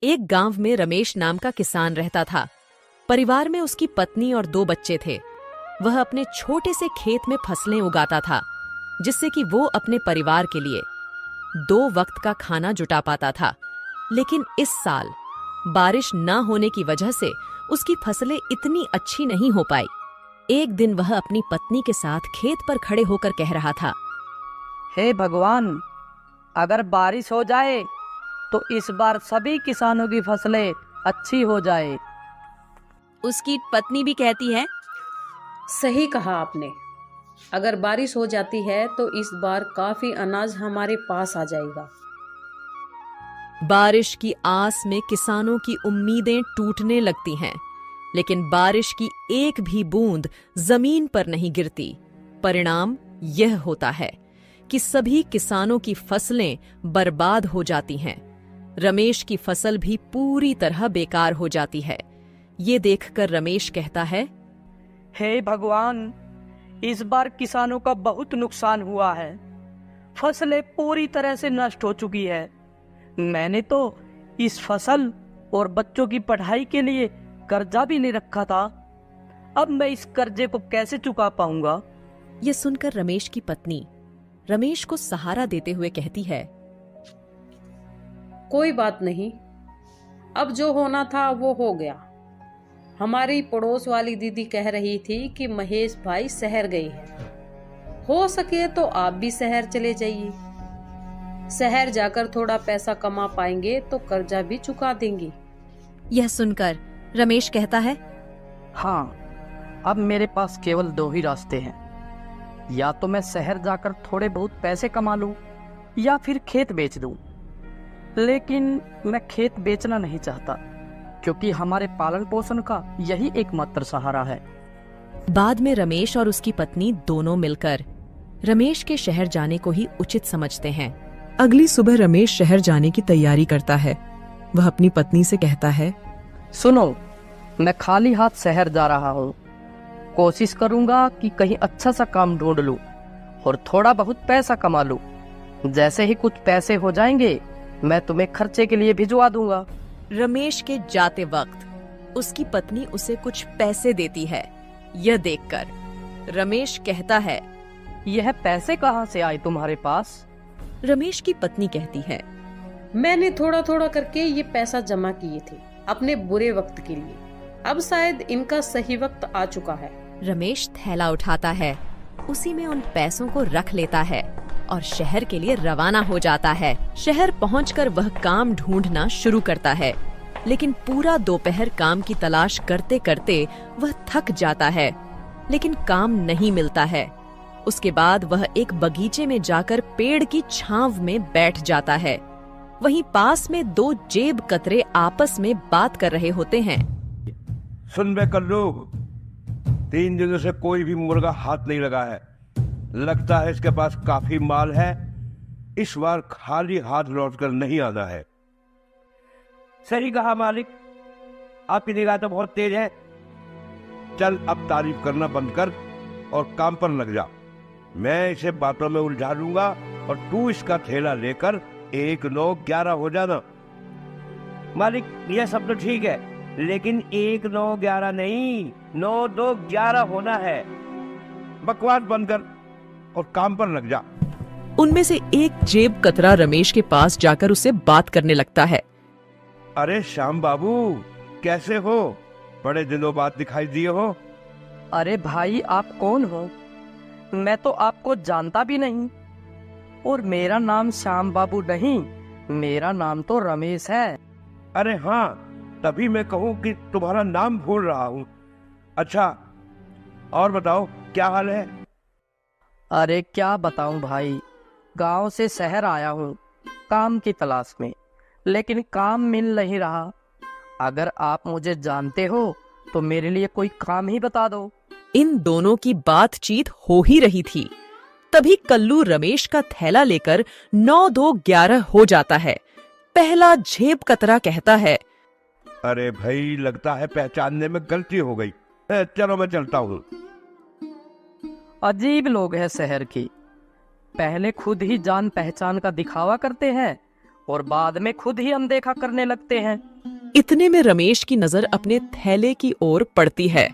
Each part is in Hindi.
एक गांव में रमेश नाम का किसान रहता था। परिवार में उसकी पत्नी और 2 बच्चे थे। वह अपने छोटे से खेत में फसलें उगाता था, जिससे कि वो अपने परिवार के लिए 2 वक्त का खाना जुटा पाता था। लेकिन इस साल बारिश न होने की वजह से उसकी फसलें इतनी अच्छी नहीं हो पाई। एक दिन वह अपनी पत्नी के साथ खेत पर खड़े होकर कह रहा था, हे भगवान, अगर बारिश हो जाए तो इस बार सभी किसानों की फसलें अच्छी हो जाए। उसकी पत्नी भी कहती है, सही कहा आपने। अगर बारिश हो जाती है तो इस बार काफी अनाज हमारे पास आ जाएगा। बारिश की आस में किसानों की उम्मीदें टूटने लगती हैं, लेकिन बारिश की एक भी बूंद जमीन पर नहीं गिरती। परिणाम यह होता है कि सभी किसानों की फसलें बर्बाद हो जाती हैं। रमेश की फसल भी पूरी तरह बेकार हो जाती है। ये देखकर रमेश कहता है, हे भगवान, इस बार किसानों का बहुत नुकसान हुआ है। फसलें पूरी तरह से नष्ट हो चुकी है। मैंने तो इस फसल और बच्चों की पढ़ाई के लिए कर्जा भी नहीं रखा था। अब मैं इस कर्जे को कैसे चुका पाऊंगा? यह सुनकर रमेश की पत्नी रमेश को सहारा देते हुए कहती है, कोई बात नहीं, अब जो होना था वो हो गया। हमारी पड़ोस वाली दीदी कह रही थी कि महेश भाई शहर गए हैं। हो सके तो आप भी शहर चले जाइए। शहर जाकर थोड़ा पैसा कमा पाएंगे तो कर्जा भी चुका देंगे। यह सुनकर रमेश कहता है, हाँ, अब मेरे पास केवल 2 ही रास्ते हैं। या तो मैं शहर जाकर थोड़े बहुत पैसे कमा लूं, या फिर खेत बेच दूं। लेकिन मैं खेत बेचना नहीं चाहता, क्योंकि हमारे पालन पोषण का यही एकमात्र सहारा है। बाद में रमेश और उसकी पत्नी दोनों मिलकर रमेश के शहर जाने को ही उचित समझते हैं। अगली सुबह रमेश शहर जाने की तैयारी करता है। वह अपनी पत्नी से कहता है, सुनो, मैं खाली हाथ शहर जा रहा हूँ। कोशिश करूंगा कि कहीं अच्छा सा काम ढूंढ लूं और थोड़ा बहुत पैसा कमा लूं। जैसे ही कुछ पैसे हो जाएंगे, मैं तुम्हें खर्चे के लिए भिजवा दूंगा। रमेश के जाते वक्त उसकी पत्नी उसे कुछ पैसे देती है। यह देखकर रमेश कहता है, यह पैसे कहाँ से आए तुम्हारे पास? रमेश की पत्नी कहती है, मैंने थोड़ा थोड़ा करके ये पैसा जमा किए थे अपने बुरे वक्त के लिए। अब शायद इनका सही वक्त आ चुका है। रमेश थैला उठाता है, उसी में उन पैसों को रख लेता है और शहर के लिए रवाना हो जाता है। शहर पहुंचकर वह काम ढूंढना शुरू करता है, लेकिन पूरा दोपहर काम की तलाश करते करते वह थक जाता है, लेकिन काम नहीं मिलता है। उसके बाद वह एक बगीचे में जाकर पेड़ की छांव में बैठ जाता है। वहीं पास में 2 जेब कतरे आपस में बात कर रहे होते हैं। सुन बे कल्लू, 3 दिनों से कोई भी मुर्गा हाथ नहीं लगा है। लगता है इसके पास काफी माल है। इस बार खाली हाथ लौटकर नहीं आना है। सही कहा मालिक, आपकी निगाह तो बहुत तेज है। चल अब तारीफ करना बंद कर और काम पर लग जा। मैं इसे बातों में उलझा लूंगा और तू इसका थैला लेकर 1, 9, 11 हो जाना। मालिक, यह सब तो ठीक है, लेकिन 1, 9, 11 नहीं, 9, 2, 11 होना है। बकवास बंद कर और काम पर लग जा। उनमें से एक जेब कतरा रमेश के पास जाकर उससे बात करने लगता है। अरे श्याम बाबू, कैसे हो? बड़े दिनों बाद दिखाई दिए हो। अरे भाई, आप कौन हो? मैं तो आपको जानता भी नहीं। और मेरा नाम श्याम बाबू नहीं, मेरा नाम तो रमेश है। अरे हाँ, तभी मैं कहूँ कि तुम्हारा नाम भूल रहा हूँ। अच्छा, और बताओ क्या हाल है? अरे क्या बताऊं भाई, गांव से शहर आया हूँ काम की तलाश में, लेकिन काम मिल नहीं रहा। अगर आप मुझे जानते हो तो मेरे लिए कोई काम ही बता दो। इन दोनों की बातचीत हो ही रही थी, तभी कल्लू रमेश का थैला लेकर 9, 2, 11 हो जाता है। पहला जेब कतरा कहता है, अरे भाई, लगता है पहचानने में गलती हो गई। चलो मैं चलता हूँ। अजीब लोग हैं शहर की। पहले खुद ही जान पहचान का दिखावा करते हैं और बाद में खुद ही अनदेखा करने लगते हैं। इतने में रमेश की नजर अपने थैले की ओर पड़ती है,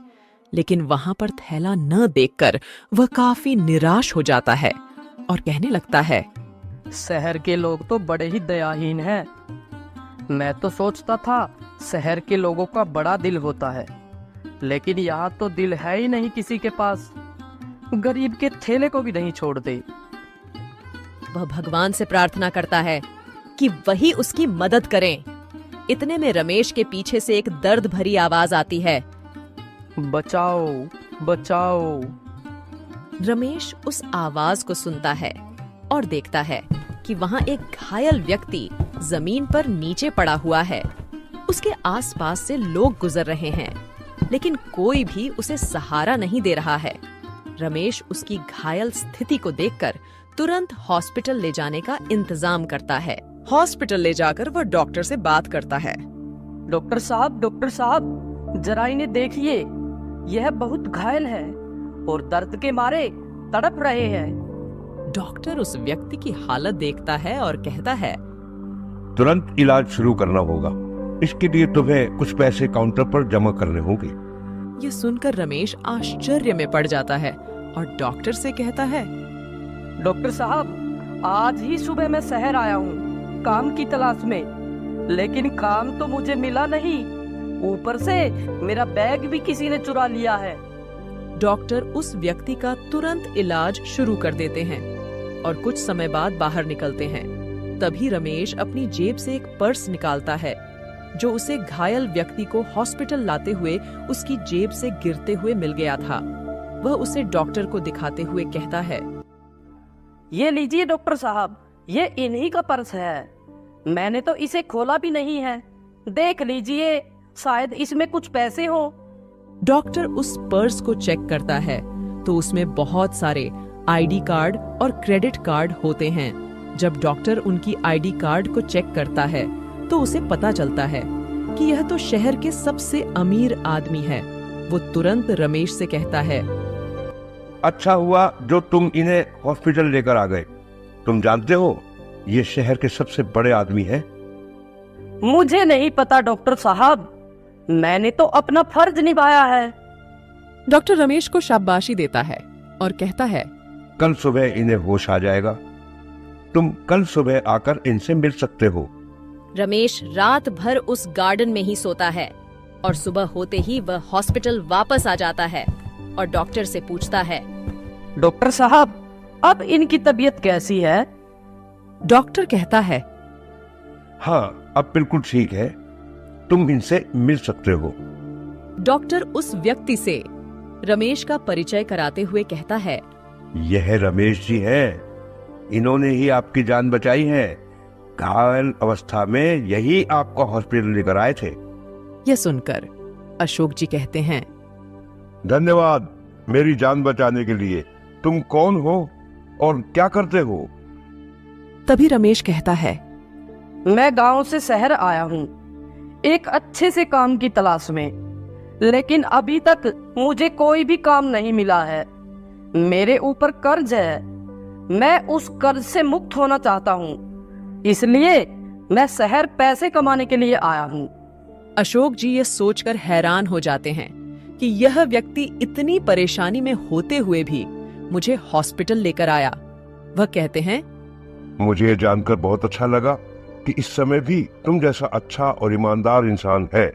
लेकिन वहां पर थैला न देखकर वह काफी निराश हो जाता है और कहने लगता है, शहर के लोग तो बड़े ही दयाहीन हैं। मैं तो सोचता था शहर के लोगों का बड़ा दिल होता है, लेकिन यहाँ तो दिल है ही नहीं किसी के पास। गरीब के थैले को भी नहीं छोड़ते। वह भगवान से प्रार्थना करता है कि वही उसकी मदद करें। इतने में रमेश के पीछे से एक दर्द भरी आवाज आती है, बचाओ बचाओ। रमेश उस आवाज को सुनता है और देखता है कि वहां एक घायल व्यक्ति जमीन पर नीचे पड़ा हुआ है। उसके आसपास से लोग गुजर रहे हैं, लेकिन कोई भी उसे सहारा नहीं दे रहा है। रमेश उसकी घायल स्थिति को देखकर तुरंत हॉस्पिटल ले जाने का इंतजाम करता है। हॉस्पिटल ले जाकर वह डॉक्टर से बात करता है। डॉक्टर साहब, जरा इन्हें देखिए। यह बहुत घायल है और दर्द के मारे तड़प रहे हैं। डॉक्टर उस व्यक्ति की हालत देखता है और कहता है, तुरंत इलाज शुरू करना होगा। इसके लिए तुम्हें कुछ पैसे काउंटर पर जमा करने होंगे। ये सुनकर रमेश आश्चर्य में पड़ जाता है और डॉक्टर से कहता है, डॉक्टर साहब, आज ही सुबह मैं शहर आया हूँ काम की तलाश में, लेकिन काम तो मुझे मिला नहीं। ऊपर से मेरा बैग भी किसी ने चुरा लिया है। डॉक्टर उस व्यक्ति का तुरंत इलाज शुरू कर देते हैं और कुछ समय बाद बाहर निकलते हैं। तभी रमेश अपनी जेब से एक पर्स निकालता है, जो उसे घायल व्यक्ति को हॉस्पिटल लाते हुए उसकी जेब से गिरते हुए मिल गया था। वह उसे डॉक्टर को दिखाते हुए कहता है, ये लीजिए डॉक्टर साहब, ये इन्हीं का पर्स है। मैंने तो इसे खोला भी नहीं है। देख लीजिए, शायद इसमें कुछ पैसे हो। डॉक्टर उस पर्स को चेक करता है तो उसमें बहुत सारे आईडी कार्ड और क्रेडिट कार्ड होते हैं। जब डॉक्टर उनकी आईडी कार्ड को चेक करता है तो उसे पता चलता है कि यह तो शहर के सबसे अमीर आदमी है। वो तुरंत रमेश से कहता है, अच्छा हुआ जो तुम इन्हें हॉस्पिटल लेकर आ गए। तुम जानते हो ये शहर के सबसे बड़े आदमी हैं। मुझे नहीं पता डॉक्टर साहब, मैंने तो अपना फर्ज निभाया है। डॉक्टर रमेश को शाबाशी देता है और कहता है, कल सुबह इन्हें होश आ जाएगा। तुम कल सुबह आकर इनसे मिल सकते हो। रमेश रात भर उस गार्डन में ही सोता है और सुबह होते ही वह हॉस्पिटल वापस आ जाता है और डॉक्टर से पूछता है, डॉक्टर साहब, अब इनकी तबीयत कैसी है? डॉक्टर कहता है, हाँ, अब बिल्कुल ठीक है। तुम इनसे मिल सकते हो। डॉक्टर उस व्यक्ति से रमेश का परिचय कराते हुए कहता है, यह रमेश जी हैं। इन्होंने ही आपकी जान बचाई है। घायल अवस्था में यही आपको हॉस्पिटल लेकर आए थे। यह सुनकर अशोक जी कहते हैं, धन्यवाद मेरी जान बचाने के लिए। तुम कौन हो और क्या करते हो? तभी रमेश कहता है, मैं गांव से शहर आया हूँ एक अच्छे से काम की तलाश में, लेकिन अभी तक मुझे कोई भी काम नहीं मिला है। मेरे ऊपर कर्ज है। मैं उस कर्ज से मुक्त होना चाहता हूँ, इसलिए मैं शहर पैसे कमाने के लिए आया हूँ। अशोक जी ये सोचकर हैरान हो जाते हैं कि यह व्यक्ति इतनी परेशानी में होते हुए भी मुझे हॉस्पिटल लेकर आया। वह कहते हैं, मुझे जानकर बहुत अच्छा लगा कि इस समय भी तुम जैसा अच्छा और ईमानदार इंसान है।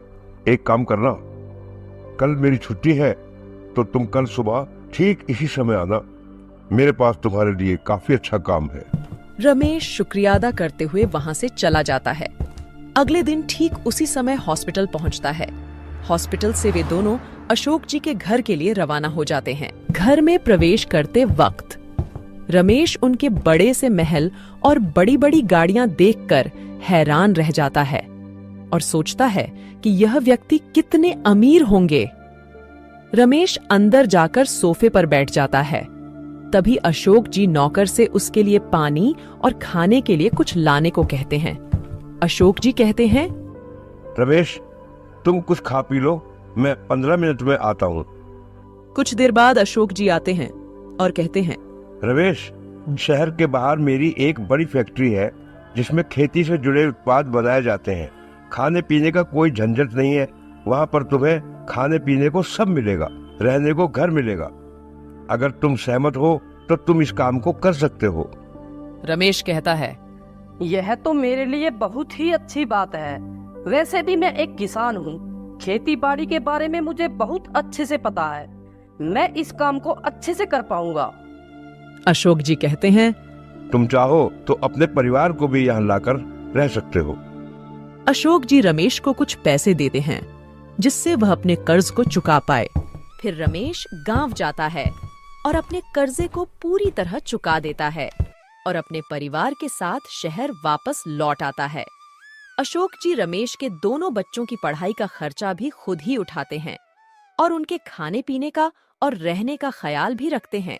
एक काम करना, कल मेरी छुट्टी है तो तुम कल सुबह ठीक इसी समय आना। मेरे पास तुम्हारे लिए काफी अच्छा काम है। रमेश शुक्रिया अदा करते हुए वहां से चला जाता है। अगले दिन ठीक उसी समय हॉस्पिटल पहुंचता है। हॉस्पिटल से वे दोनों अशोक जी के घर के लिए रवाना हो जाते हैं। घर में प्रवेश करते वक्त रमेश उनके बड़े से महल और बड़ी बड़ी गाड़ियां देखकर हैरान रह जाता है और सोचता है कि यह व्यक्ति कितने अमीर होंगे। रमेश अंदर जाकर सोफे पर बैठ जाता है। तभी अशोक जी नौकर से उसके लिए पानी और खाने के लिए कुछ लाने को कहते हैं। अशोक जी कहते हैं, रमेश, तुम कुछ खा पी लो, मैं 15 मिनट में आता हूँ। कुछ देर बाद अशोक जी आते हैं और कहते हैं, रमेश, शहर के बाहर मेरी एक बड़ी फैक्ट्री है। जिसमें खेती से जुड़े उत्पाद बनाए जाते हैं। खाने पीने का कोई झंझट नहीं है। वहाँ पर तुम्हें खाने पीने को सब मिलेगा, रहने को घर मिलेगा। अगर तुम सहमत हो तो तुम इस काम को कर सकते हो। रमेश कहता है, यह तो मेरे लिए बहुत ही अच्छी बात है। वैसे भी मैं एक किसान हूँ, खेती बाड़ी के बारे में मुझे बहुत अच्छे से पता है। मैं इस काम को अच्छे से कर पाऊंगा। अशोक जी कहते हैं, तुम चाहो तो अपने परिवार को भी यहाँ लाकर रह सकते हो। अशोक जी रमेश को कुछ पैसे देते हैं जिससे वह अपने कर्ज को चुका पाए। फिर रमेश गांव जाता है और अपने कर्जे को पूरी तरह चुका देता है और अपने परिवार के साथ शहर वापस लौट आता है। अशोक जी रमेश के दोनों बच्चों की पढ़ाई का खर्चा भी खुद ही उठाते हैं और उनके खाने पीने का और रहने का ख्याल भी रखते हैं।